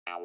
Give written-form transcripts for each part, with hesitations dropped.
Hey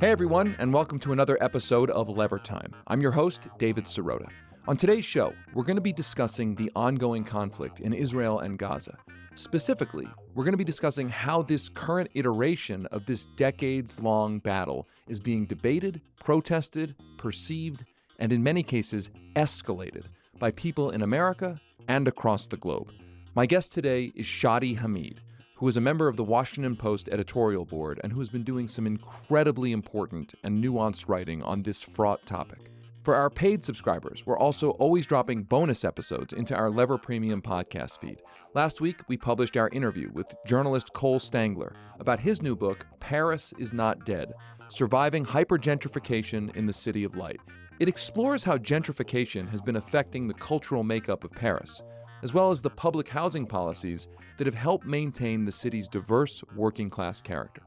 everyone, and welcome to another episode of Lever Time. I'm your host, David Sirota. On today's show, we're going to be discussing the ongoing conflict in Israel and Gaza. Specifically, we're going to be discussing how this current iteration of this decades-long battle is being debated, protested, perceived, and in many cases, escalated by people in America and across the globe. My guest today is Shadi Hamid, who is a member of the Washington Post Editorial Board and who has been doing some incredibly important and nuanced writing on this fraught topic. For our paid subscribers, we're also always dropping bonus episodes into our Lever Premium podcast feed. Last week, we published our interview with journalist Cole Stangler about his new book, Paris is Not Dead: Surviving Hypergentrification in the City of Light. It explores how gentrification has been affecting the cultural makeup of Paris, as well as the public housing policies that have helped maintain the city's diverse working-class character.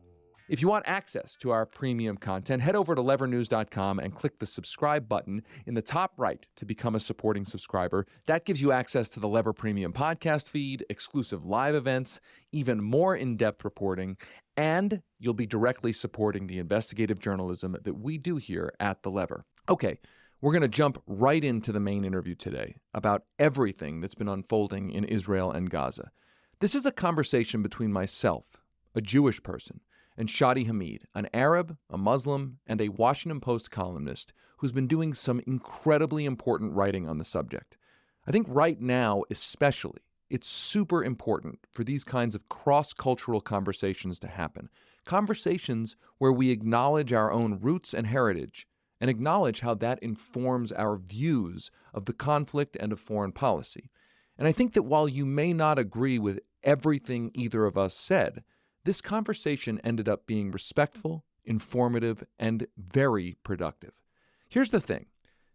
If you want access to our premium content, head over to levernews.com and click the subscribe button in the top right to become a supporting subscriber. That gives you access to the Lever Premium podcast feed, exclusive live events, even more in-depth reporting, and you'll be directly supporting the investigative journalism that we do here at The Lever. Okay, we're going to jump right into the main interview today about everything that's been unfolding in Israel and Gaza. This is a conversation between myself, a Jewish person, and Shadi Hamid, an Arab, a Muslim, and a Washington Post columnist who's been doing some incredibly important writing on the subject. I think right now, especially, it's super important for these kinds of cross-cultural conversations to happen. Conversations where we acknowledge our own roots and heritage and acknowledge how that informs our views of the conflict and of foreign policy. And I think that while you may not agree with everything either of us said, this conversation ended up being respectful, informative, and very productive. Here's the thing.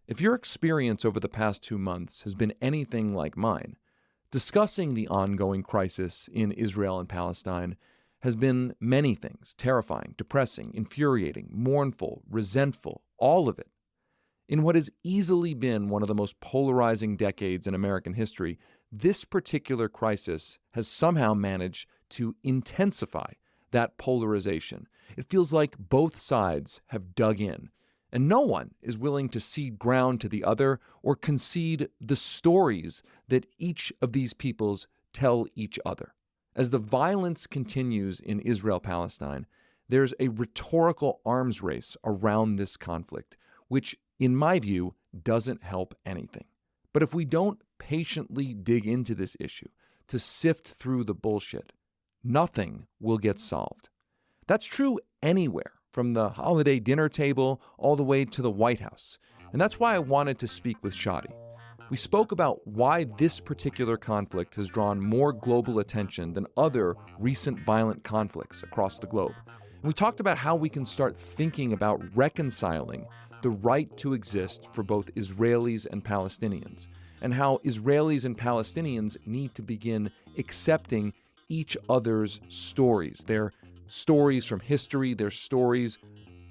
If your experience over the past 2 months has been anything like mine, discussing the ongoing crisis in Israel and Palestine has been many things: terrifying, depressing, infuriating, mournful, resentful, all of it. In what has easily been one of the most polarizing decades in American history, this particular crisis has somehow managed to intensify that polarization. It feels like both sides have dug in, and no one is willing to cede ground to the other or concede the stories that each of these peoples tell each other. As the violence continues in Israel-Palestine, there's a rhetorical arms race around this conflict, which, in my view, doesn't help anything. But if we don't patiently dig into this issue to sift through the bullshit, nothing will get solved. That's true anywhere, from the holiday dinner table all the way to the White House. And that's why I wanted to speak with Shadi. We spoke about why this particular conflict has drawn more global attention than other recent violent conflicts across the globe. And we talked about how we can start thinking about reconciling the right to exist for both Israelis and Palestinians, and how Israelis and Palestinians need to begin accepting each other's stories, their stories from history, their stories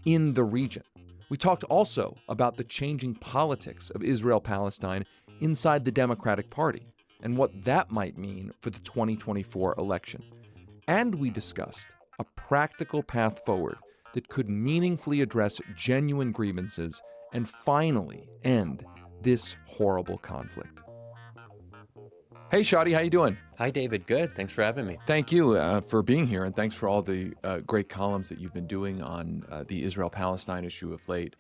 in the region. We talked also about the changing politics of Israel-Palestine inside the Democratic Party and what that might mean for the 2024 election. And we discussed a practical path forward that could meaningfully address genuine grievances and finally end this horrible conflict. Hey, Shadi, how you doing? Hi, David. Good. Thanks for having me. Thank you for being here, and thanks for all the great columns that you've been doing on the Israel-Palestine issue of late.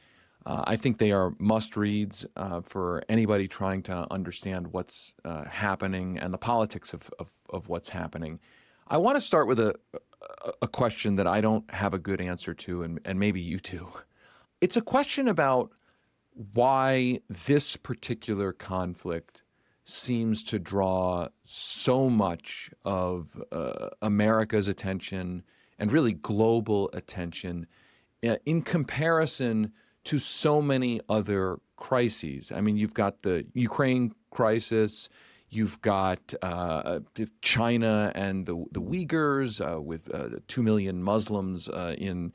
I think they are must-reads for anybody trying to understand what's happening and the politics of what's happening. I want to start with a question that I don't have a good answer to, and maybe you do. It's a question about why this particular conflict seems to draw so much of America's attention and really global attention in comparison to so many other crises. I mean, you've got the Ukraine crisis, You've got China and the Uyghurs with 2 million Muslims in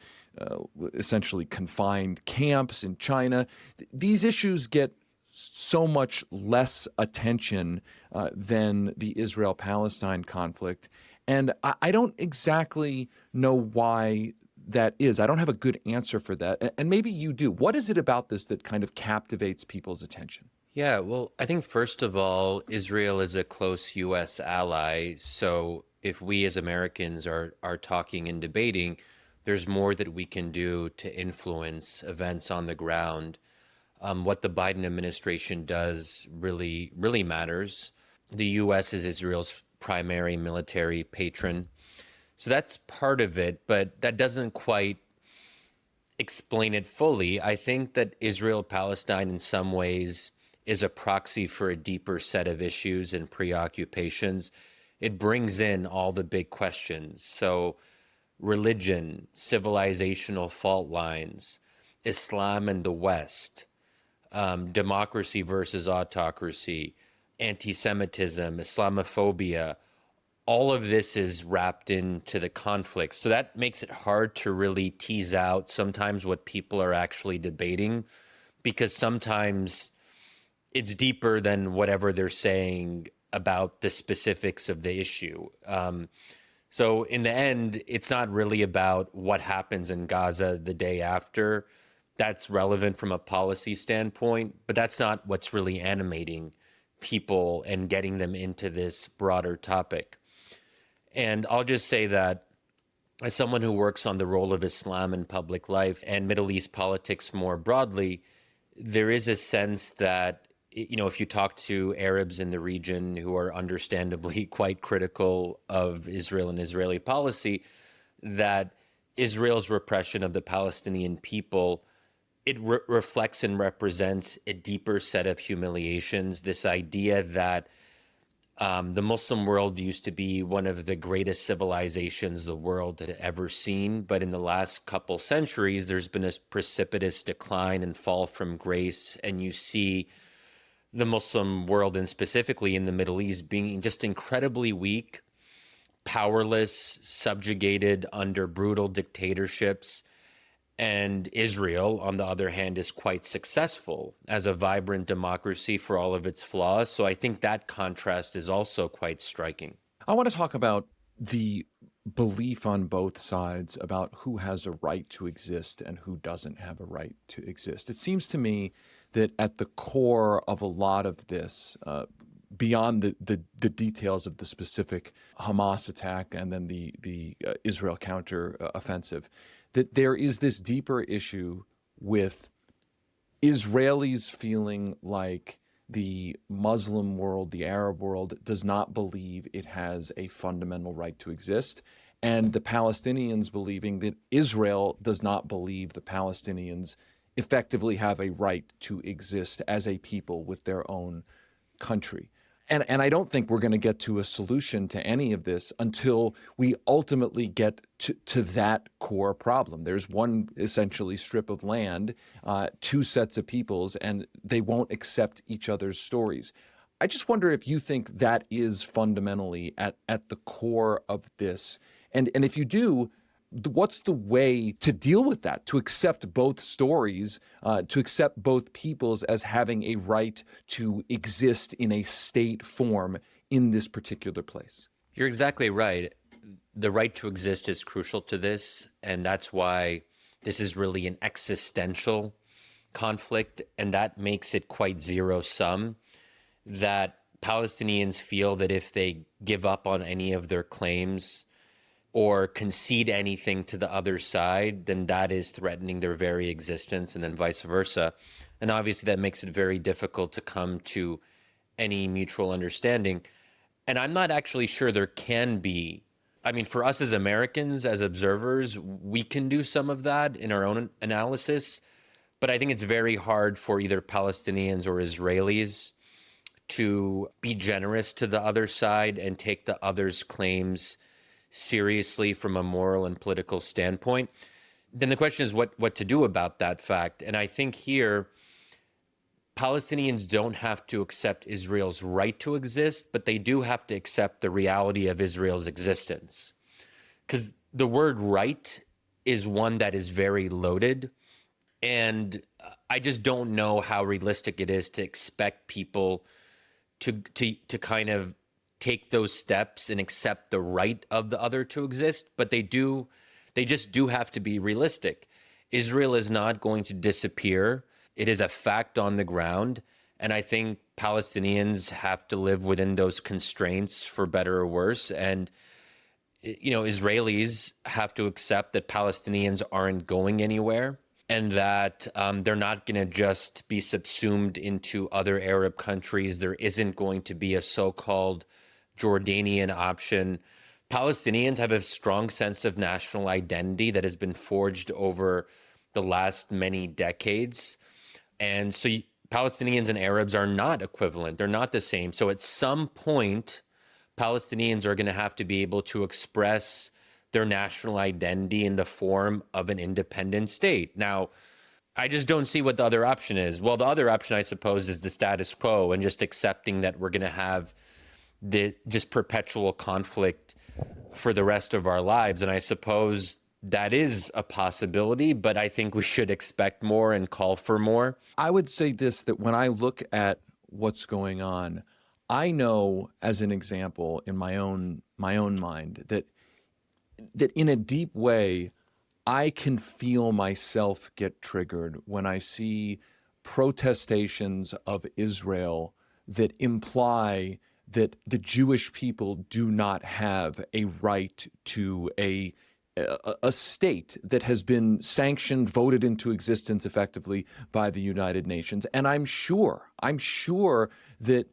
essentially confined camps in China. These issues get so much less attention than the Israel-Palestine conflict. And I don't exactly know why that is. I don't have a good answer for that. And maybe you do. What is it about this that kind of captivates people's attention? Yeah, well, I think first of all, Israel is a close U.S. ally. So if we as Americans are talking and debating, there's more that we can do to influence events on the ground. What the Biden administration does really matters. The U.S. is Israel's primary military patron. So that's part of it, but that doesn't quite explain it fully. I think that Israel-Palestine in some ways is a proxy for a deeper set of issues and preoccupations. It brings in all the big questions. So religion, civilizational fault lines, Islam and the West, democracy versus autocracy, anti-Semitism, Islamophobia, all of this is wrapped into the conflict. So that makes it hard to really tease out sometimes what people are actually debating, because sometimes it's deeper than whatever they're saying about the specifics of the issue. So in the end, it's not really about what happens in Gaza the day after. That's relevant from a policy standpoint, but that's not what's really animating people and getting them into this broader topic. And I'll just say that as someone who works on the role of Islam in public life and Middle East politics more broadly, there is a sense that, if you talk to Arabs in the region who are understandably quite critical of Israel and Israeli policy, that Israel's repression of the Palestinian people, it reflects and represents a deeper set of humiliations. This idea that the Muslim world used to be one of the greatest civilizations the world had ever seen, but in the last couple centuries, there's been a precipitous decline and fall from grace, and you see the Muslim world, and specifically in the Middle East, being just incredibly weak, powerless, subjugated under brutal dictatorships. And Israel, on the other hand, is quite successful as a vibrant democracy for all of its flaws. So I think that contrast is also quite striking. I want to talk about the belief on both sides about who has a right to exist and who doesn't have a right to exist. It seems to me that at the core of a lot of this, beyond the details of the specific Hamas attack and then the Israel counter offensive, that there is this deeper issue with Israelis feeling like the Muslim world, the Arab world, does not believe it has a fundamental right to exist, and the Palestinians believing that Israel does not believe the Palestinians effectively have a right to exist as a people with their own country. And I don't think we're going to get to a solution to any of this until we ultimately get to that core problem. There's one essentially strip of land, two sets of peoples, and they won't accept each other's stories. I just wonder if you think that is fundamentally at the core of this. And if you do, what's the way to deal with that, to accept both stories, to accept both peoples as having a right to exist in a state form in this particular place? You're exactly right. The right to exist is crucial to this, and that's why this is really an existential conflict, and that makes it quite zero-sum, that Palestinians feel that if they give up on any of their claims or concede anything to the other side, then that is threatening their very existence, and then vice versa. And obviously that makes it very difficult to come to any mutual understanding. And I'm not actually sure there can be. I mean, for us as Americans, as observers, we can do some of that in our own analysis, but I think it's very hard for either Palestinians or Israelis to be generous to the other side and take the other's claims seriously from a moral and political standpoint. Then the question is what to do about that fact. And I think here, Palestinians don't have to accept Israel's right to exist, but they do have to accept the reality of Israel's existence. Because the word right is one that is very loaded. And I just don't know how realistic it is to expect people to kind of take those steps and accept the right of the other to exist. But they just do have to be realistic. Israel is not going to disappear. It is a fact on the ground. And I think Palestinians have to live within those constraints, for better or worse. And, Israelis have to accept that Palestinians aren't going anywhere, and that they're not going to just be subsumed into other Arab countries. There isn't going to be a so-called Jordanian option. Palestinians have a strong sense of national identity that has been forged over the last many decades. And so Palestinians and Arabs are not equivalent. They're not the same. So at some point, Palestinians are going to have to be able to express their national identity in the form of an independent state. Now, I just don't see what the other option is. Well, the other option, I suppose, is the status quo and just accepting that we're going to have the just perpetual conflict for the rest of our lives. And I suppose that is a possibility, but I think we should expect more and call for more. I would say this, that when I look at what's going on, I know, as an example, in my own mind, that in a deep way, I can feel myself get triggered when I see protestations of Israel that imply that the Jewish people do not have a right to a state that has been sanctioned, voted into existence effectively by the United Nations. And I'm sure that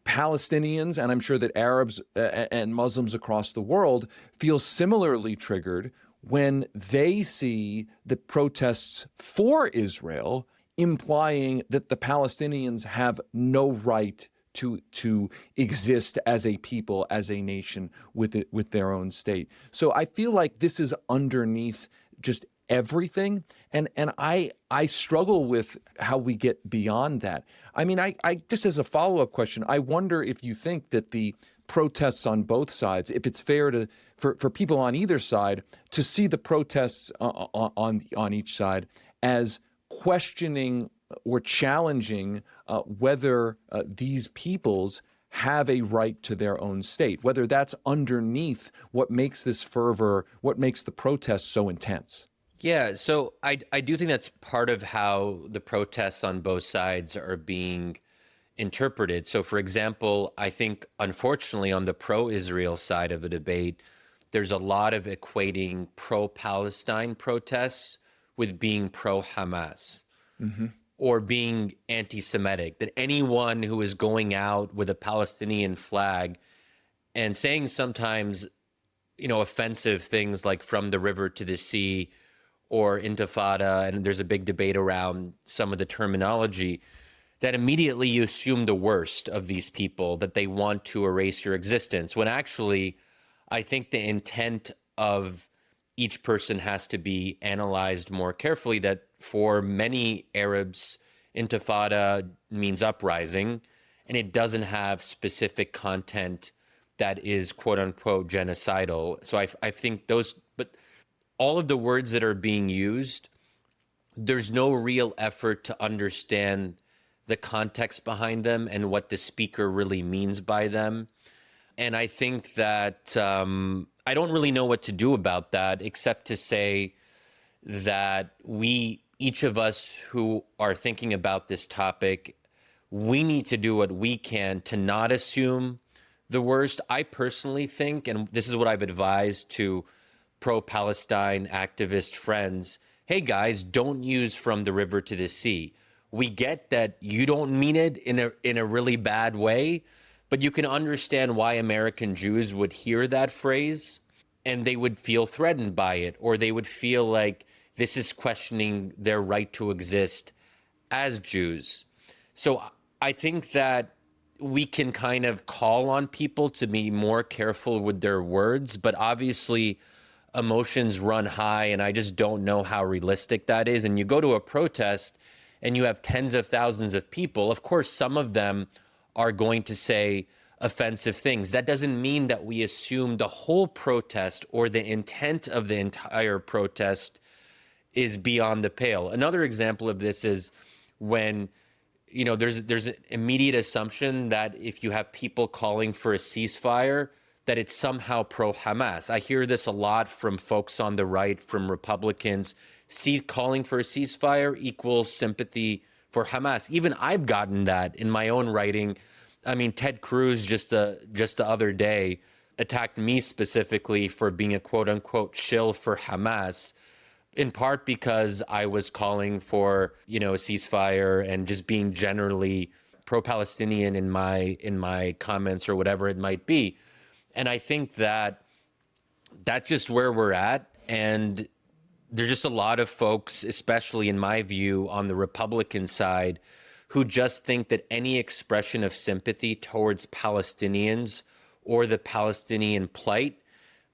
Palestinians, and I'm sure that Arabs and Muslims across the world feel similarly triggered when they see the protests for Israel implying that the Palestinians have no right to exist as a people, as a nation with their own state. So I feel like this is underneath just everything, and I struggle with how we get beyond that. I mean, I just as a follow-up question, I wonder if you think that the protests on both sides, if it's fair for people on either side to see the protests on each side as questioning or challenging whether these peoples have a right to their own state, whether that's underneath what makes this fervor, what makes the protests so intense. Yeah, so I do think that's part of how the protests on both sides are being interpreted. So, for example, I think, unfortunately, on the pro-Israel side of the debate, there's a lot of equating pro-Palestine protests with being pro-Hamas. Mm-hmm. Or being anti-Semitic, that anyone who is going out with a Palestinian flag and saying sometimes, offensive things like from the river to the sea or intifada, and there's a big debate around some of the terminology, that immediately you assume the worst of these people, that they want to erase your existence, when actually I think the intent of each person has to be analyzed more carefully, that for many Arabs, intifada means uprising, and it doesn't have specific content that is quote unquote genocidal. So I think but all of the words that are being used, there's no real effort to understand the context behind them and what the speaker really means by them. And I think that I don't really know what to do about that, except to say that each of us who are thinking about this topic, we need to do what we can to not assume the worst. I personally think, and this is what I've advised to pro-Palestine activist friends, hey guys, don't use from the river to the sea. We get that you don't mean it in a really bad way, but you can understand why American Jews would hear that phrase and they would feel threatened by it, or they would feel like this is questioning their right to exist as Jews. So I think that we can kind of call on people to be more careful with their words, but obviously emotions run high, and I just don't know how realistic that is. And you go to a protest, and you have tens of thousands of people, of course, some of them are going to say offensive things. That doesn't mean that we assume the whole protest or the intent of the entire protest is beyond the pale. Another example of this is when, there's an immediate assumption that if you have people calling for a ceasefire, that it's somehow pro-Hamas. I hear this a lot from folks on the right, from Republicans. Calling for a ceasefire equals sympathy for Hamas. Even I've gotten that in my own writing. I mean, Ted Cruz just the other day attacked me specifically for being a quote-unquote shill for Hamas, in part because I was calling for, a ceasefire and just being generally pro-Palestinian in my comments or whatever it might be. And I think that that's just where we're at. And there's just a lot of folks, especially in my view, on the Republican side, who just think that any expression of sympathy towards Palestinians or the Palestinian plight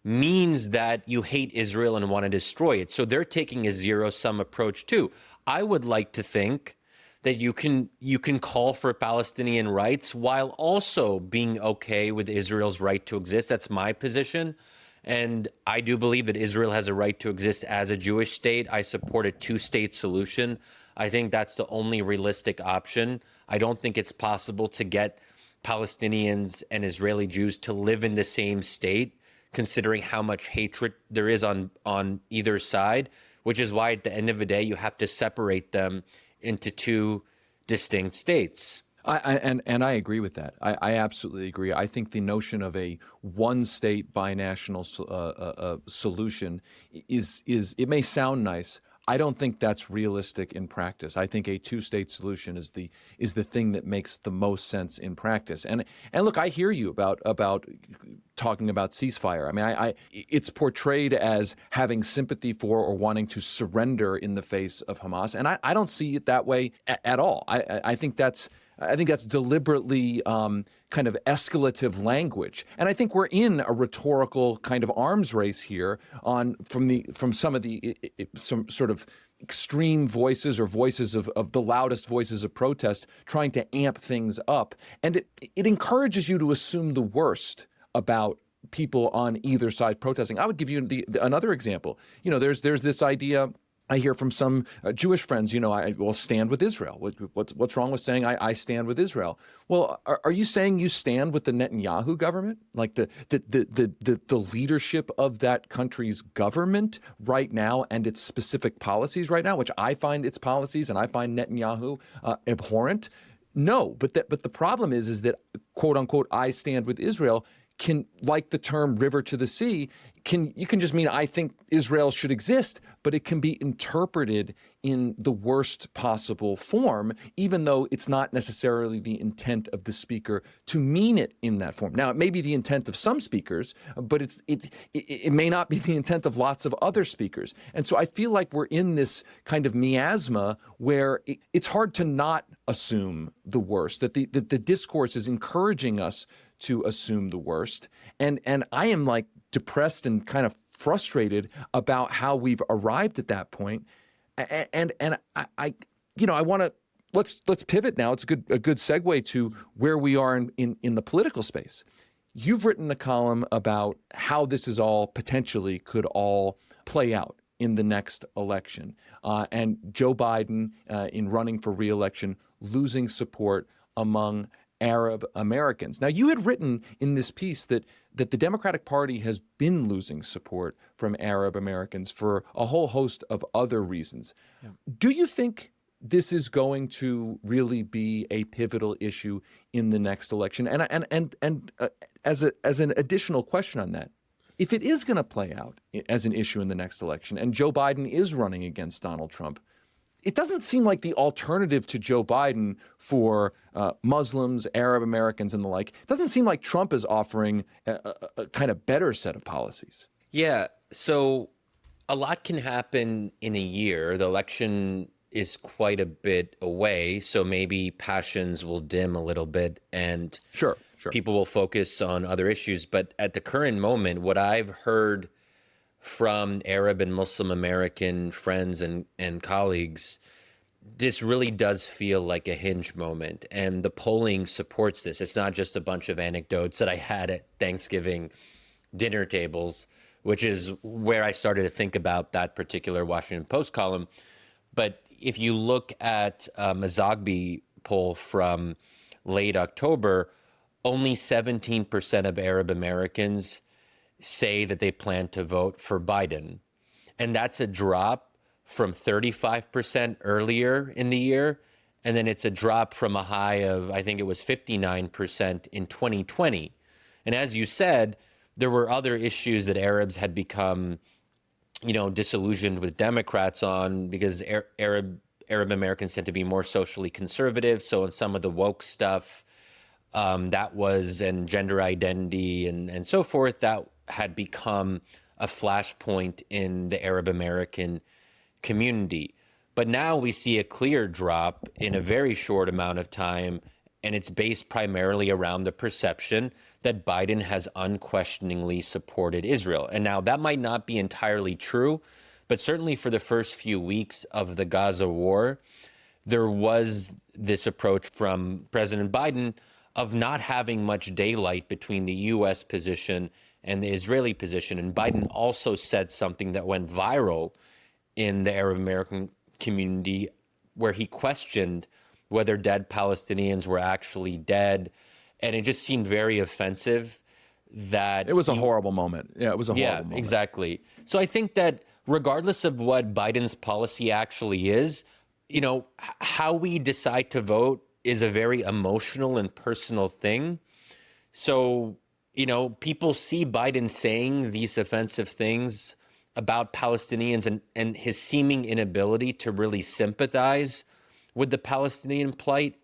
means that you hate Israel and want to destroy it. So they're taking a zero-sum approach too. I would like to think that you can call for Palestinian rights while also being okay with Israel's right to exist. That's my position. And I do believe that Israel has a right to exist as a Jewish state. I support a two-state solution. I think that's the only realistic option. I don't think it's possible to get Palestinians and Israeli Jews to live in the same state, considering how much hatred there is on either side, which is why at the end of the day, you have to separate them into two distinct states. I agree with that. I absolutely agree. I think the notion of a one-state binational solution is it may sound nice. I don't think that's realistic in practice. I think a two-state solution is the thing that makes the most sense in practice. And look, I hear you about talking about ceasefire. I mean, it's portrayed as having sympathy for or wanting to surrender in the face of Hamas, and I don't see it that way at all. I think that's deliberately kind of escalative language, and I think we're in a rhetorical kind of arms race here from some sort of extreme voices or voices of the loudest voices of protest trying to amp things up, and it encourages you to assume the worst about people on either side protesting. I would give you another example. There's this idea I hear from some Jewish friends, I will stand with Israel. What's wrong with saying I stand with Israel? Well, are you saying you stand with the Netanyahu government, like the leadership of that country's government right now and its specific policies right now, which I find its policies and I find Netanyahu abhorrent? No, but the problem is that quote unquote I stand with Israel can, like the term river to the sea, you can just mean I think Israel should exist, but it can be interpreted in the worst possible form, even though it's not necessarily the intent of the speaker to mean it in that form. Now, it may be the intent of some speakers, but it may not be the intent of lots of other speakers. And so I feel like we're in this kind of miasma where it's hard to not assume the worst, that the discourse is encouraging us to assume the worst. And I am like depressed and kind of frustrated about how we've arrived at that point. And I want to let's pivot now. It's a good segue to where we are in the political space. You've written a column about how this is all potentially could all play out in the next election, and Joe Biden in running for re-election losing support among Arab Americans. Now, you had written in this piece that the Democratic Party has been losing support from Arab Americans for a whole host of other reasons. Yeah. Do you think this is going to really be a pivotal issue in the next election? And as an additional question on that, if it is going to play out as an issue in the next election, and Joe Biden is running against Donald Trump, it doesn't seem like the alternative to Joe Biden for Muslims, Arab Americans, and the like, it doesn't seem like Trump is offering a kind of better set of policies. Yeah, so a lot can happen in a year. The election is quite a bit away, so maybe passions will dim a little bit and sure. People will focus on other issues. But at the current moment, what I've heard from Arab and Muslim American friends and colleagues, this really does feel like a Hinge moment, and the polling supports this. It's not just a bunch of anecdotes that I had at Thanksgiving dinner tables, which is where I started to think about that particular Washington Post column. But if you look at a Zogby poll from late October, only 17% of Arab Americans say that they plan to vote for Biden. And that's a drop from 35% earlier in the year. And then it's a drop from a high of, I think it was 59% in 2020. And as you said, there were other issues that Arabs had become, disillusioned with Democrats on, because Arab Americans tend to be more socially conservative. So in some of the woke stuff, and gender identity and so forth, that had become a flashpoint in the Arab American community. But now we see a clear drop in a very short amount of time, and it's based primarily around the perception that Biden has unquestioningly supported Israel. And now that might not be entirely true, but certainly for the first few weeks of the Gaza war, there was this approach from President Biden of not having much daylight between the U.S. position and the Israeli position. And Biden also said something that went viral in the Arab American community, where he questioned whether dead Palestinians were actually dead. And it just seemed very offensive. That it was a horrible moment. Yeah, it was a horrible moment. Exactly. So I think that regardless of what Biden's policy actually is, how we decide to vote is a very emotional and personal thing. So, people see Biden saying these offensive things about Palestinians and his seeming inability to really sympathize with the Palestinian plight.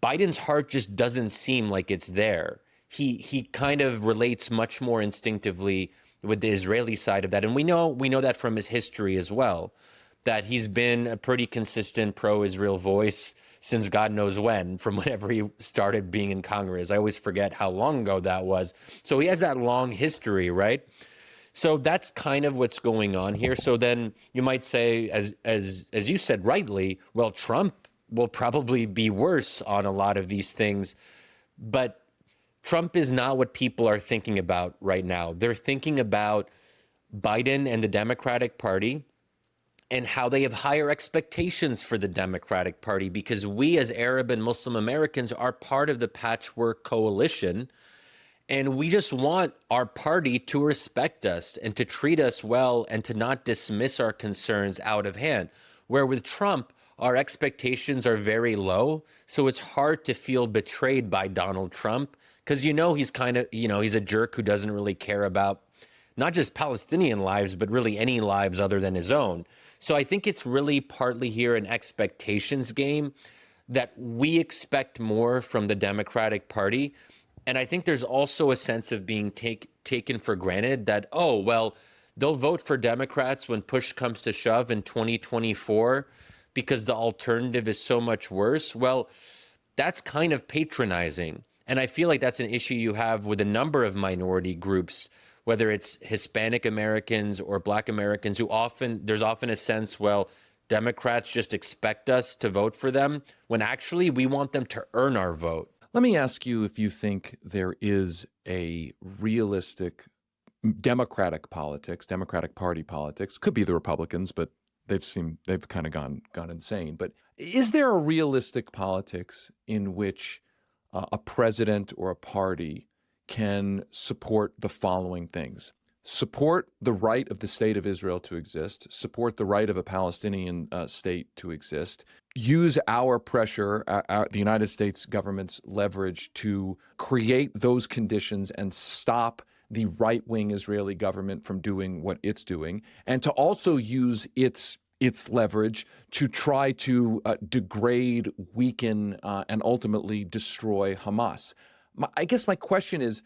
Biden's heart just doesn't seem like it's there. He kind of relates much more instinctively with the Israeli side of that. And we know that from his history as well, that he's been a pretty consistent pro-Israel voice since God knows when, from whenever he started being in Congress. I always forget how long ago that was. So he has that long history, right? So that's kind of what's going on here. So then you might say, as you said rightly, well, Trump will probably be worse on a lot of these things. But Trump is not what people are thinking about right now. They're thinking about Biden and the Democratic Party and how they have higher expectations for the Democratic Party, because we as Arab and Muslim Americans are part of the patchwork coalition. And we just want our party to respect us and to treat us well and to not dismiss our concerns out of hand. Where with Trump, our expectations are very low. So it's hard to feel betrayed by Donald Trump, because he's kind of, he's a jerk who doesn't really care about not just Palestinian lives, but really any lives other than his own. So I think it's really partly here an expectations game, that we expect more from the Democratic Party. And I think there's also a sense of being taken for granted that, oh, well, they'll vote for Democrats when push comes to shove in 2024 because the alternative is so much worse. Well, that's kind of patronizing. And I feel like that's an issue you have with a number of minority groups, whether it's Hispanic Americans or Black Americans, there's often a sense, well, Democrats just expect us to vote for them, when actually we want them to earn our vote. Let me ask you if you think there is a realistic Democratic politics, Democratic Party politics, could be the Republicans, but they've kind of gone insane. But is there a realistic politics in which a president or a party can support the following things? Support the right of the state of Israel to exist, support the right of a Palestinian state to exist, use our pressure, the United States government's leverage to create those conditions and stop the right-wing Israeli government from doing what it's doing, and to also use its leverage to try to degrade, weaken, and ultimately destroy Hamas. I guess my question is,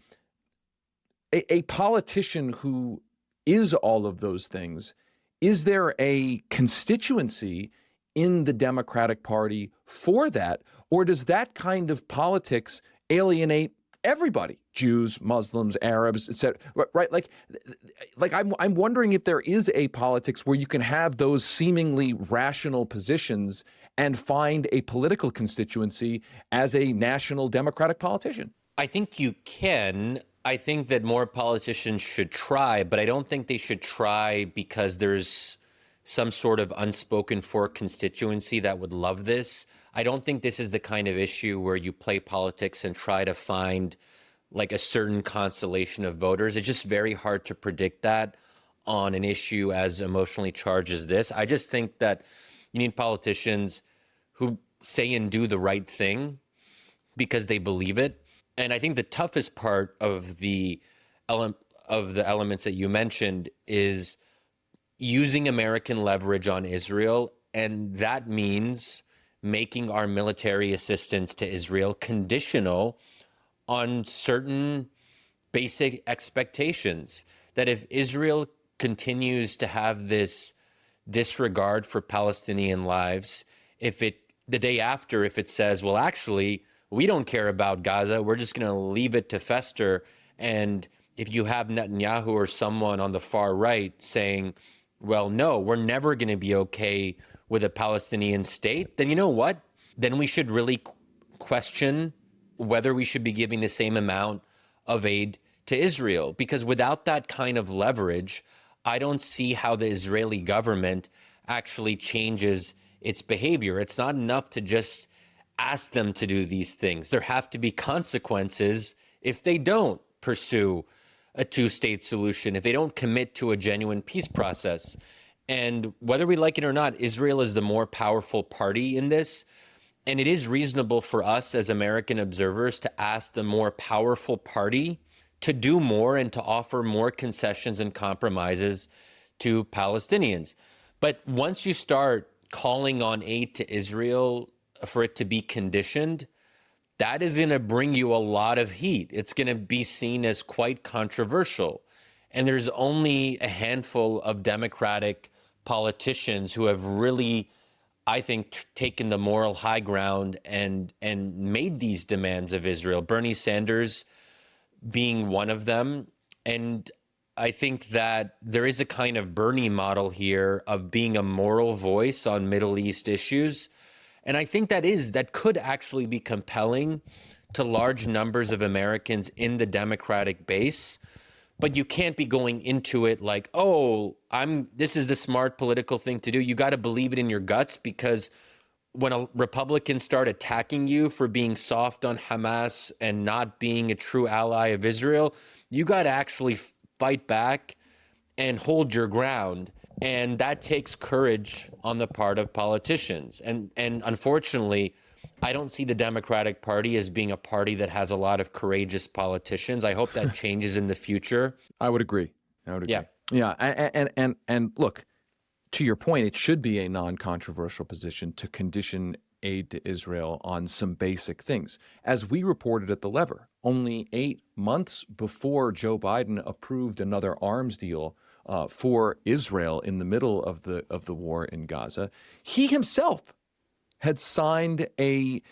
a politician who is all of those things, is there a constituency in the Democratic Party for that? Or does that kind of politics alienate everybody? Jews, Muslims, Arabs, etc. Right? Like I'm wondering if there is a politics where you can have those seemingly rational positions and find a political constituency as a national Democratic politician? I think you can. I think that more politicians should try, but I don't think they should try because there's some sort of unspoken for constituency that would love this. I don't think this is the kind of issue where you play politics and try to find like a certain constellation of voters. It's just very hard to predict that on an issue as emotionally charged as this. I just think that you need politicians who say and do the right thing because they believe it. And I think the toughest part of the elements that you mentioned is using American leverage on Israel. And that means making our military assistance to Israel conditional on certain basic expectations. That if Israel continues to have this disregard for Palestinian lives, if it the day after, if it says, well, actually, we don't care about Gaza, we're just going to leave it to fester. And if you have Netanyahu or someone on the far right saying, well, no, we're never going to be okay with a Palestinian state, then you know what? Then we should really question whether we should be giving the same amount of aid to Israel. Because without that kind of leverage, I don't see how the Israeli government actually changes its behavior. It's not enough to just ask them to do these things. There have to be consequences if they don't pursue a two-state solution, if they don't commit to a genuine peace process. And whether we like it or not, Israel is the more powerful party in this. And it is reasonable for us as American observers to ask the more powerful party to do more and to offer more concessions and compromises to Palestinians. But once you start calling on aid to Israel for it to be conditioned, that is going to bring you a lot of heat. It's going to be seen as quite controversial. And there's only a handful of Democratic politicians who have really, I think, taken the moral high ground and made these demands of Israel. Bernie Sanders being one of them. And I think that there is a kind of Bernie model here of being a moral voice on Middle East issues. And I think that could actually be compelling to large numbers of Americans in the Democratic base. But you can't be going into it like, oh, this is the smart political thing to do. You got to believe it in your guts, because when a Republicans start attacking you for being soft on Hamas and not being a true ally of Israel, you got to actually fight back and hold your ground. And that takes courage on the part of politicians. And unfortunately, I don't see the Democratic Party as being a party that has a lot of courageous politicians. I hope that changes in the future. I would agree. Yeah. And look, to your point, it should be a non-controversial position to condition aid to Israel on some basic things. As we reported at The Lever, only 8 months before Joe Biden approved another arms deal for Israel in the middle of the war in Gaza, he himself had signed a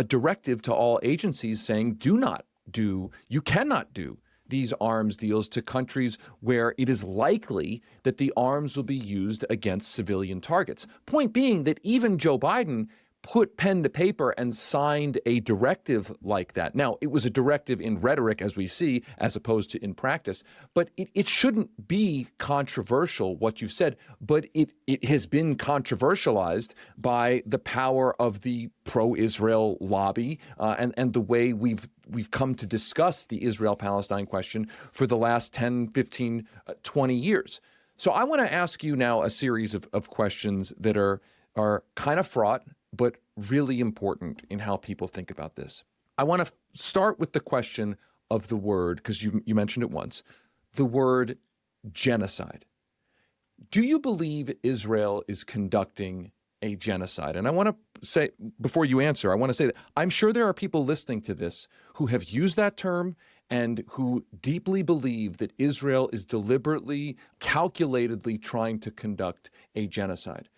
directive to all agencies saying, you cannot do these arms deals to countries where it is likely that the arms will be used against civilian targets. Point being that even Joe Biden put pen to paper and signed a directive like that. Now, it was a directive in rhetoric, as we see, as opposed to in practice, but it shouldn't be controversial, what you've said, but it has been controversialized by the power of the pro-Israel lobby and the way we've come to discuss the Israel-Palestine question for the last 10, 15, 20 years. So I want to ask you now a series of questions that are kind of fraught, but really important in how people think about this. I want to start with the question of the word, because you mentioned it once, the word genocide. Do you believe Israel is conducting a genocide? And I want to say, before you answer, I want to say that I'm sure there are people listening to this who have used that term and who deeply believe that Israel is deliberately, calculatedly trying to conduct a genocide.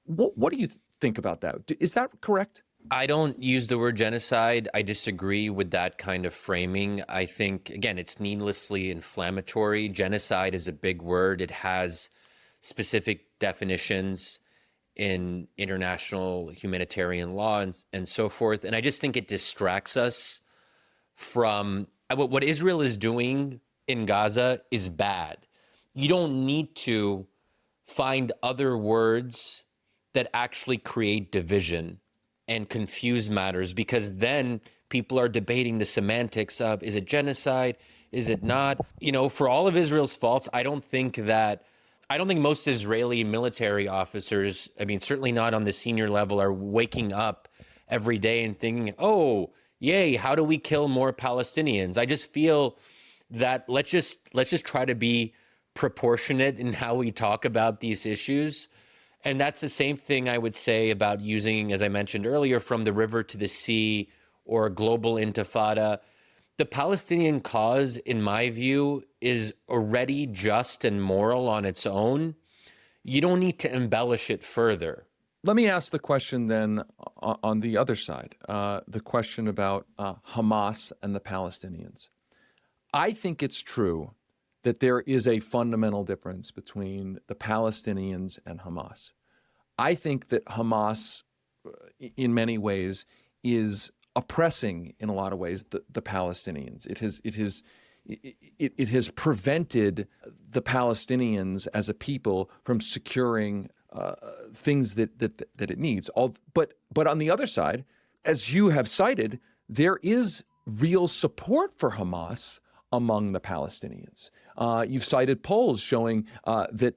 What do you think about that? Is that correct? I don't use the word genocide. I disagree with that kind of framing. I think, again, it's needlessly inflammatory. Genocide is a big word. It has specific definitions. in international humanitarian law and so forth. And I just think it distracts us from what Israel is doing in Gaza is bad. You don't need to find other words that actually create division and confuse matters, because then people are debating the semantics of, is it genocide? Is it not? You know, for all of Israel's faults, I don't think most Israeli military officers, I mean, certainly not on the senior level, are waking up every day and thinking, oh, yay, how do we kill more Palestinians? I just feel that let's just try to be proportionate in how we talk about these issues. And that's the same thing I would say about using, as I mentioned earlier, from the river to the sea or global intifada. The Palestinian cause, in my view, is already just and moral on its own. You don't need to embellish it further. Let me ask the question then on the other side, the question about Hamas and the Palestinians. I think it's true that there is a fundamental difference between the Palestinians and Hamas. I think that Hamas, in many ways, is oppressing, in a lot of ways, the Palestinians. It has prevented the Palestinians as a people from securing things that it needs. But on the other side, as you have cited, there is real support for Hamas among the Palestinians. You've cited polls showing that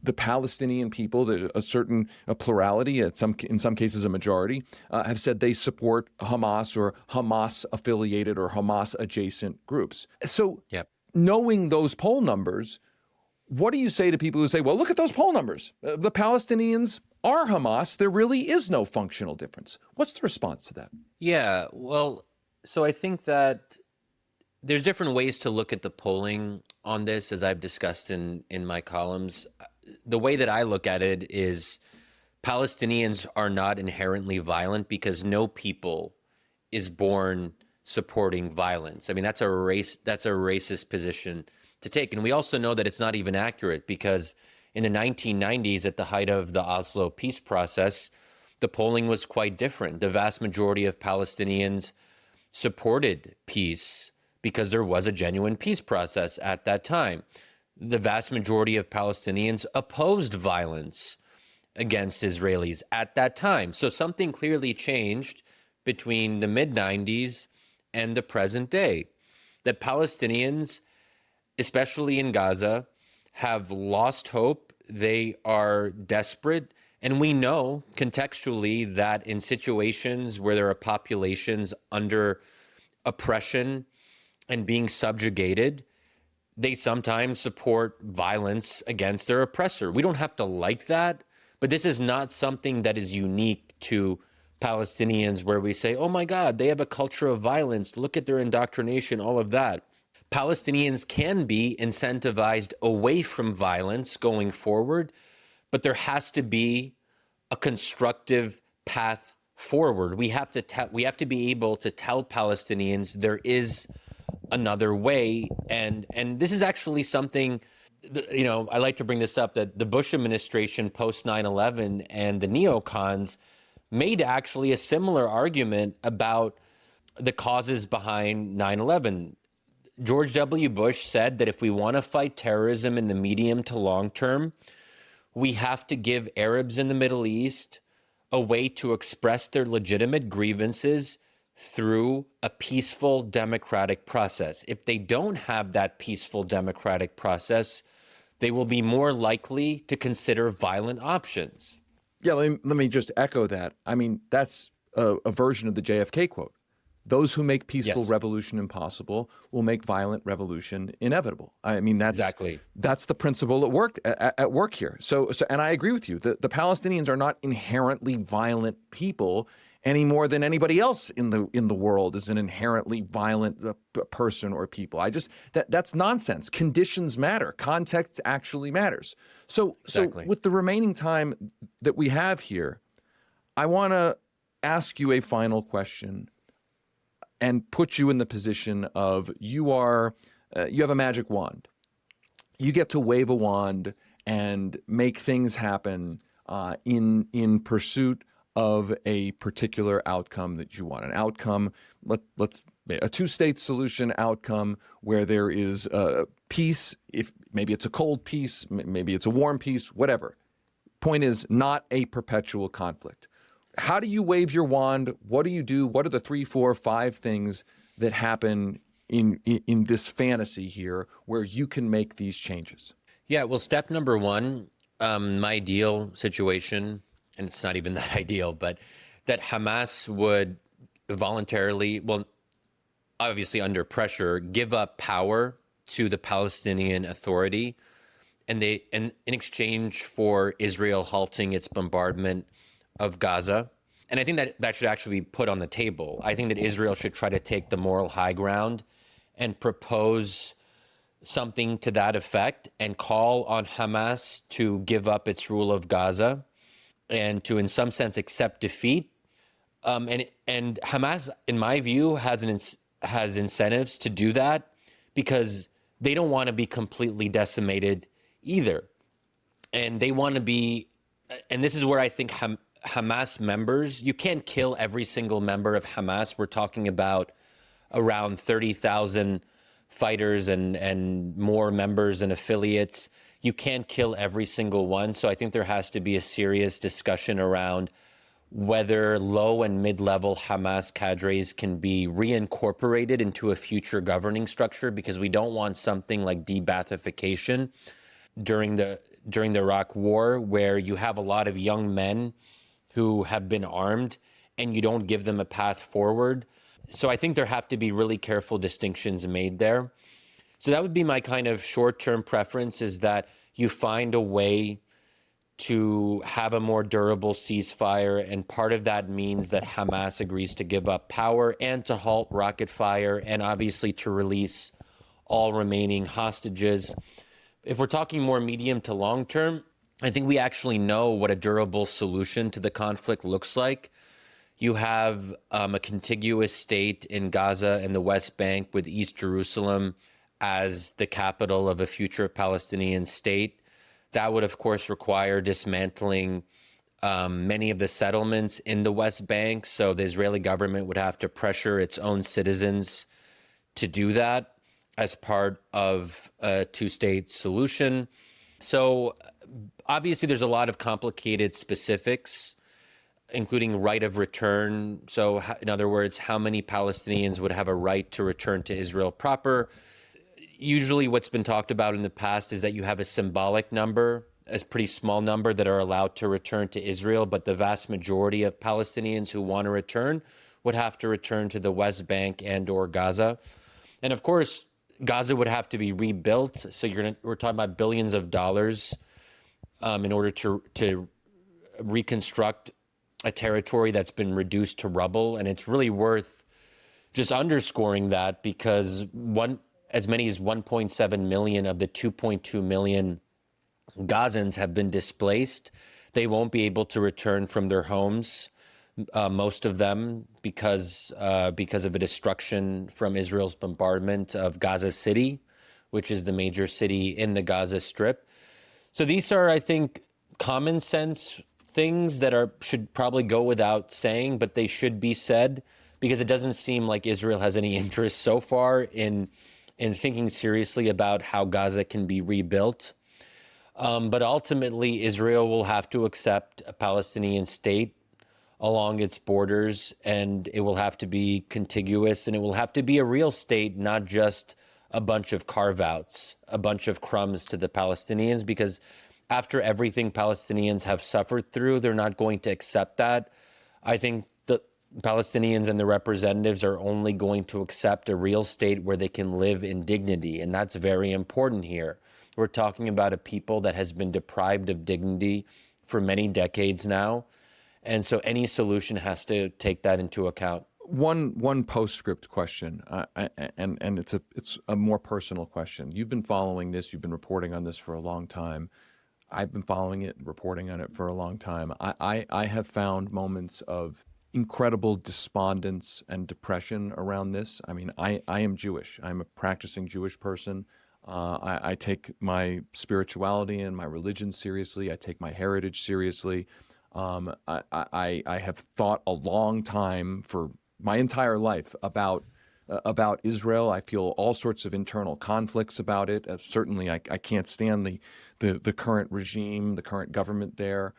the Palestinian people, a certain plurality, in some cases a majority, have said they support Hamas or Hamas-affiliated or Hamas-adjacent groups. So knowing those poll numbers, what do you say to people who say, well, look at those poll numbers. The Palestinians are Hamas. There really is no functional difference. What's the response to that? Yeah, well, so I think that there's different ways to look at the polling on this, as I've discussed in my columns. The way that I look at it is Palestinians are not inherently violent because no people is born supporting violence. I mean, that's a racist position to take. And we also know that it's not even accurate because in the 1990s, at the height of the Oslo peace process, the polling was quite different. The vast majority of Palestinians supported peace because there was a genuine peace process at that time. The vast majority of Palestinians opposed violence against Israelis at that time. So something clearly changed between the mid-90s and the present day. That Palestinians, especially in Gaza, have lost hope. They are desperate. And we know contextually that in situations where there are populations under oppression and being subjugated, they sometimes support violence against their oppressor. We don't have to like that, but this is not something that is unique to Palestinians where we say, oh my God, they have a culture of violence. Look at their indoctrination, all of that. Palestinians can be incentivized away from violence going forward, but there has to be a constructive path forward. We have to be able to tell Palestinians there is another way, and this is actually something, I like to bring this up, that the Bush administration post 9/11 and the neocons made actually a similar argument about the causes behind 9/11. George W. Bush said that if we want to fight terrorism in the medium to long term, we have to give Arabs in the Middle East a way to express their legitimate grievances through a peaceful democratic process. If they don't have that peaceful democratic process, they will be more likely to consider violent options. Yeah, let me just echo that. I mean, that's a version of the JFK quote. Those who make peaceful revolution impossible will make violent revolution inevitable. I mean, that's the principle at work here. So, and I agree with you. The Palestinians are not inherently violent people any more than anybody else in the world is an inherently violent person or people. That's nonsense. Conditions matter. Context actually matters. So with the remaining time that we have here, I want to ask you a final question and put you in the position of you have a magic wand. You get to wave a wand and make things happen in pursuit of a particular outcome that you want. An outcome, let's a two-state solution outcome where there is peace. If maybe it's a cold peace, maybe it's a warm peace, whatever. Point is, not a perpetual conflict. How do you wave your wand? What do you do? What are the 3, 4, 5 things that happen in this fantasy here where you can make these changes? Yeah, well, step number one, my ideal situation, and it's not even that ideal, but that Hamas would voluntarily, well, obviously under pressure, give up power to the Palestinian Authority, and in exchange for Israel halting its bombardment of Gaza. And I think that should actually be put on the table. I think that Israel should try to take the moral high ground and propose something to that effect and call on Hamas to give up its rule of Gaza and to, in some sense, accept defeat. And Hamas, in my view, has incentives to do that because they don't want to be completely decimated either. And they want to be, and this is where I think Hamas members, you can't kill every single member of Hamas. We're talking about around 30,000 fighters and more members and affiliates. You can't kill every single one. So I think there has to be a serious discussion around whether low and mid-level Hamas cadres can be reincorporated into a future governing structure, because we don't want something like de-Baathification during the Iraq War, where you have a lot of young men who have been armed and you don't give them a path forward. So I think there have to be really careful distinctions made there. So that would be my kind of short-term preference, is that you find a way to have a more durable ceasefire. And part of that means that Hamas agrees to give up power and to halt rocket fire and obviously to release all remaining hostages. If we're talking more medium to long term, I think we actually know what a durable solution to the conflict looks like. You have a contiguous state in Gaza and the West Bank, with East Jerusalem as the capital of a future Palestinian state. That would, of course, require dismantling many of the settlements in the West Bank. So the Israeli government would have to pressure its own citizens to do that as part of a two-state solution. So obviously there's a lot of complicated specifics, including right of return. So in other words, how many Palestinians would have a right to return to Israel proper? Usually what's been talked about in the past is that you have a symbolic number, a pretty small number, that are allowed to return to Israel, but the vast majority of Palestinians who want to return would have to return to the West Bank and or Gaza. And of course, Gaza would have to be rebuilt. So we're talking about billions of dollars in order to reconstruct a territory that's been reduced to rubble. And it's really worth just underscoring that, because as many as 1.7 million of the 2.2 million Gazans have been displaced. They won't be able to return from their homes, most of them, because of a destruction from Israel's bombardment of Gaza City, which is the major city in the Gaza Strip. So these are, I think, common sense things that should probably go without saying, but they should be said, because it doesn't seem like Israel has any interest so far in thinking seriously about how Gaza can be rebuilt. But ultimately, Israel will have to accept a Palestinian state along its borders, and it will have to be contiguous, and it will have to be a real state, not just a bunch of carve-outs, a bunch of crumbs to the Palestinians, because after everything Palestinians have suffered through, they're not going to accept that. I think the Palestinians and the representatives are only going to accept a real state where they can live in dignity, and that's very important here. We're talking about a people that has been deprived of dignity for many decades now, and so any solution has to take that into account. One postscript question, and it's a more personal question. You've been following this, you've been reporting on this for a long time. I've been following it and reporting on it for a long time. I have found moments of incredible despondence and depression around this. I mean, I am Jewish. I'm a practicing Jewish person. I take my spirituality and my religion seriously. I take my heritage seriously. I have thought a long time, for my entire life, about Israel. I feel all sorts of internal conflicts about it. Certainly, I can't stand the current regime, the current government there.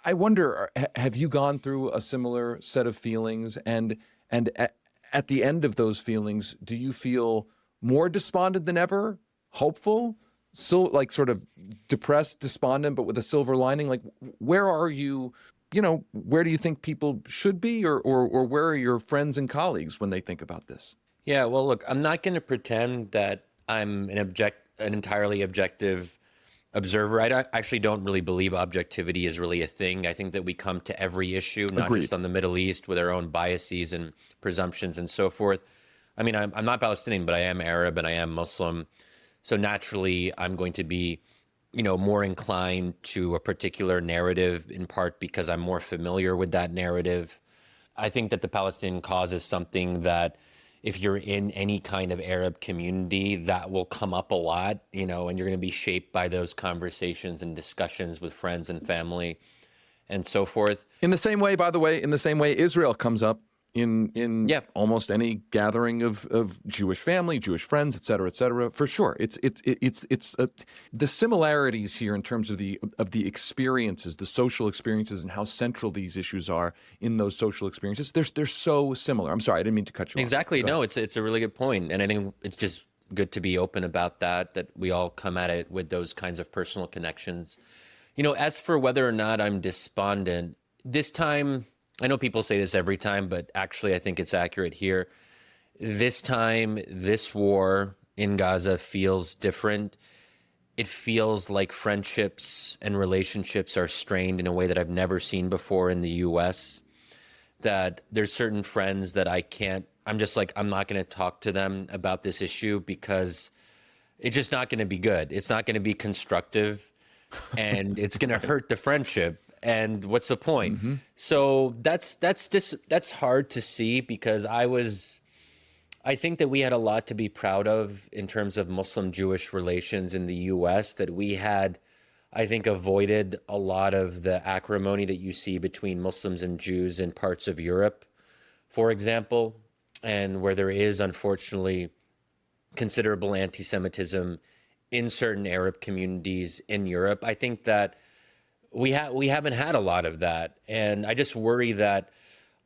I wonder, have you gone through a similar set of feelings? And at the end of those feelings, do you feel more despondent than ever, hopeful, still like sort of depressed, despondent, but with a silver lining? Like, where are you? Where do you think people should be, or where are your friends and colleagues when they think about this? Yeah, well, look, I'm not going to pretend that I'm an entirely objective observer. Actually don't really believe objectivity is really a thing. I think that we come to every issue, not Agreed. just on the Middle East, with our own biases and presumptions and so forth. I mean, I'm not Palestinian, but I am Arab and I am Muslim. So naturally, I'm going to be, more inclined to a particular narrative, in part because I'm more familiar with that narrative. I think that the Palestinian cause is something that, if you're in any kind of Arab community, that will come up a lot, and you're going to be shaped by those conversations and discussions with friends and family and so forth. In the same way, by the way, Israel comes up in almost any gathering of Jewish family, Jewish friends, et cetera, for sure. It's the similarities here in terms of the experiences, the social experiences, and how central these issues are in those social experiences. They're so similar. I'm sorry, I didn't mean to cut you off. Exactly. No, it's a really good point, and I think it's just good to be open about that we all come at it with those kinds of personal connections. As for whether or not I'm despondent, this time, I know people say this every time, but actually I think it's accurate here. This time, this war in Gaza feels different. It feels like friendships and relationships are strained in a way that I've never seen before in the U.S. That there's certain friends that I'm just like, I'm not going to talk to them about this issue because it's just not going to be good. It's not going to be constructive, and it's going to hurt the friendship. And what's the point? Mm-hmm. So that's hard to see, because I think that we had a lot to be proud of in terms of Muslim-Jewish relations in the U.S., that we had, I think, avoided a lot of the acrimony that you see between Muslims and Jews in parts of Europe, for example, and where there is, unfortunately, considerable anti-Semitism in certain Arab communities in Europe. I think that we haven't had a lot of that, and I just worry that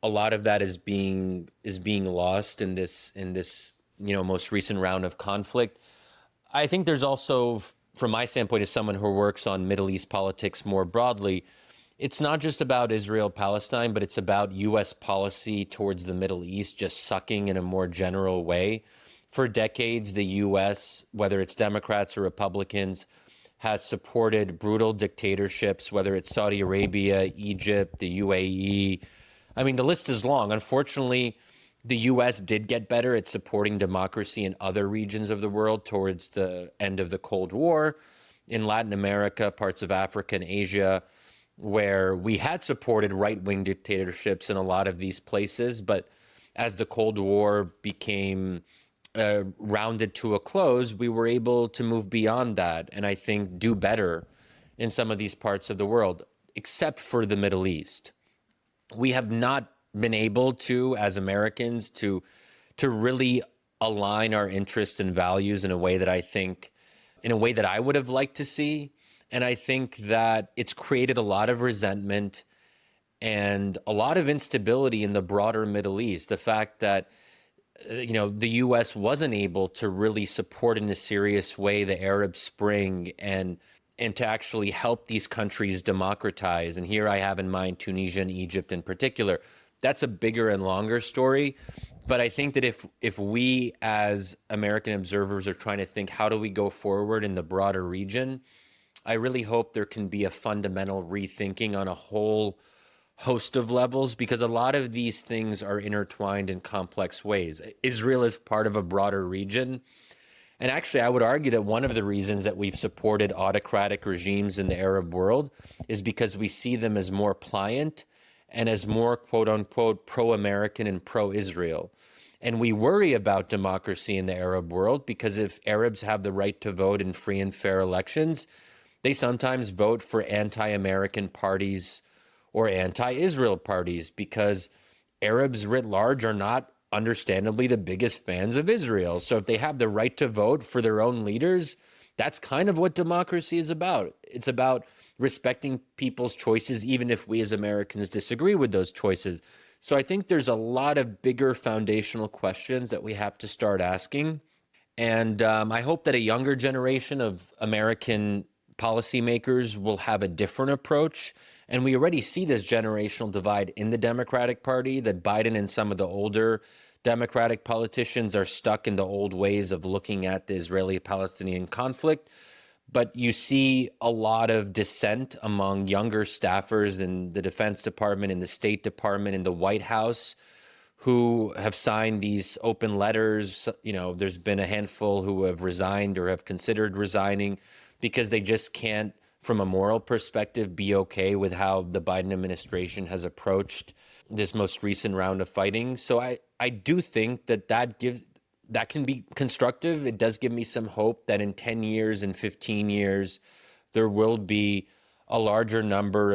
a lot of that is being lost in this most recent round of conflict. I think there's also, from my standpoint as someone who works on Middle East politics more broadly, it's not just about Israel-Palestine, but it's about U.S. policy towards the Middle East just sucking in a more general way. For decades, the U.S., whether it's Democrats or Republicans, has supported brutal dictatorships, whether it's Saudi Arabia, Egypt, the UAE. I mean, the list is long. Unfortunately, the U.S. did get better at supporting democracy in other regions of the world towards the end of the Cold War, in Latin America, parts of Africa and Asia, where we had supported right-wing dictatorships in a lot of these places. But as the Cold War became rounded to a close, we were able to move beyond that and I think do better in some of these parts of the world, except for the Middle East. We have not been able to, as Americans, to really align our interests and values in a way that I would have liked to see. And I think that it's created a lot of resentment and a lot of instability in the broader Middle East. The fact that the U.S. wasn't able to really support in a serious way the Arab Spring and to actually help these countries democratize. And here I have in mind Tunisia and Egypt in particular. That's a bigger and longer story. But I think that if we as American observers are trying to think, how do we go forward in the broader region, I really hope there can be a fundamental rethinking on a whole host of levels, because a lot of these things are intertwined in complex ways. Israel is part of a broader region. And actually, I would argue that one of the reasons that we've supported autocratic regimes in the Arab world is because we see them as more pliant and as more, quote unquote, pro-American and pro-Israel. And we worry about democracy in the Arab world because if Arabs have the right to vote in free and fair elections, they sometimes vote for anti-American parties or anti-Israel parties because Arabs writ large are not understandably the biggest fans of Israel. So if they have the right to vote for their own leaders, that's kind of what democracy is about. It's about respecting people's choices, even if we as Americans disagree with those choices. So I think there's a lot of bigger foundational questions that we have to start asking. And I hope that a younger generation of American policymakers will have a different approach. And we already see this generational divide in the Democratic Party, that Biden and some of the older Democratic politicians are stuck in the old ways of looking at the Israeli-Palestinian conflict. But you see a lot of dissent among younger staffers in the Defense Department, in the State Department, in the White House, who have signed these open letters. There's been a handful who have resigned or have considered resigning because they just can't, from a moral perspective, be okay with how the Biden administration has approached this most recent round of fighting. So I do think that can be constructive. It does give me some hope that in 10 years and 15 years, there will be a larger number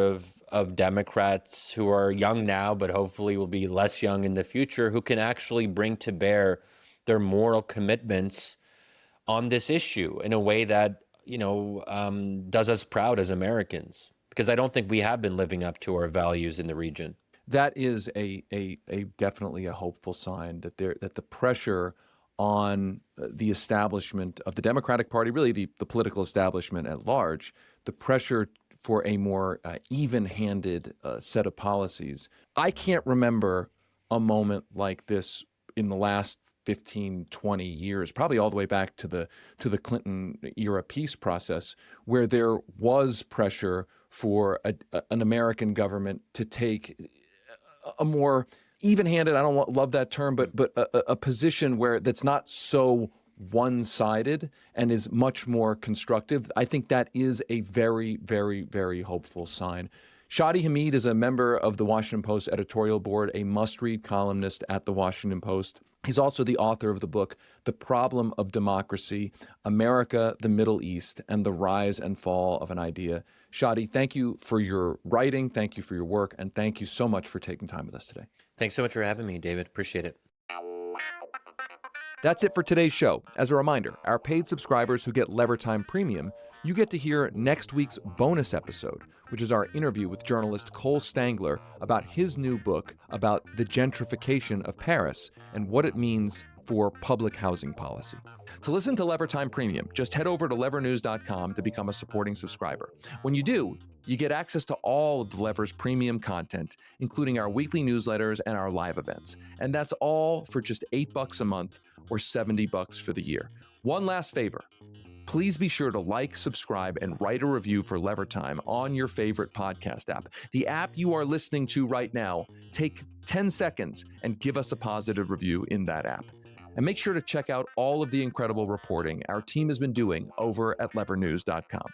of Democrats who are young now, but hopefully will be less young in the future, who can actually bring to bear their moral commitments on this issue in a way that, does us proud as Americans, because I don't think we have been living up to our values in the region. That is a definitely a hopeful sign that the pressure on the establishment of the Democratic Party, really the political establishment at large, the pressure for a more even-handed set of policies. I can't remember a moment like this in the last 15, 20 years, probably all the way back to the Clinton era peace process, where there was pressure for an American government to take a more even-handed, I don't love that term, but a position where that's not so one-sided and is much more constructive. I think that is a very, very, very hopeful sign. Shadi Hamid is a member of the Washington Post Editorial Board, a must-read columnist at the Washington Post. He's also the author of the book, The Problem of Democracy, America, the Middle East, and the Rise and Fall of an Idea. Shadi, thank you for your writing, thank you for your work, and thank you so much for taking time with us today. Thanks so much for having me, David. Appreciate it. That's it for today's show. As a reminder, our paid subscribers who get Lever Time Premium, you get to hear next week's bonus episode, which is our interview with journalist Cole Stangler about his new book about the gentrification of Paris and what it means for public housing policy. To listen to Lever Time Premium, just head over to levernews.com to become a supporting subscriber. When you do, you get access to all of the Lever's premium content, including our weekly newsletters and our live events. And that's all for just $8 a month or $70 for the year. One last favor. Please be sure to like, subscribe, and write a review for Lever Time on your favorite podcast app. The app you are listening to right now, take 10 seconds and give us a positive review in that app. And make sure to check out all of the incredible reporting our team has been doing over at levernews.com.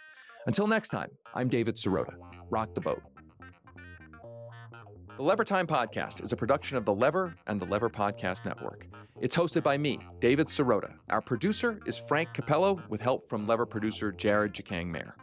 Until next time, I'm David Sirota. Rock the boat. The Lever Time Podcast is a production of The Lever and the Lever Podcast Network. It's hosted by me, David Sirota. Our producer is Frank Capello, with help from Lever producer Jared Jakang Mayer.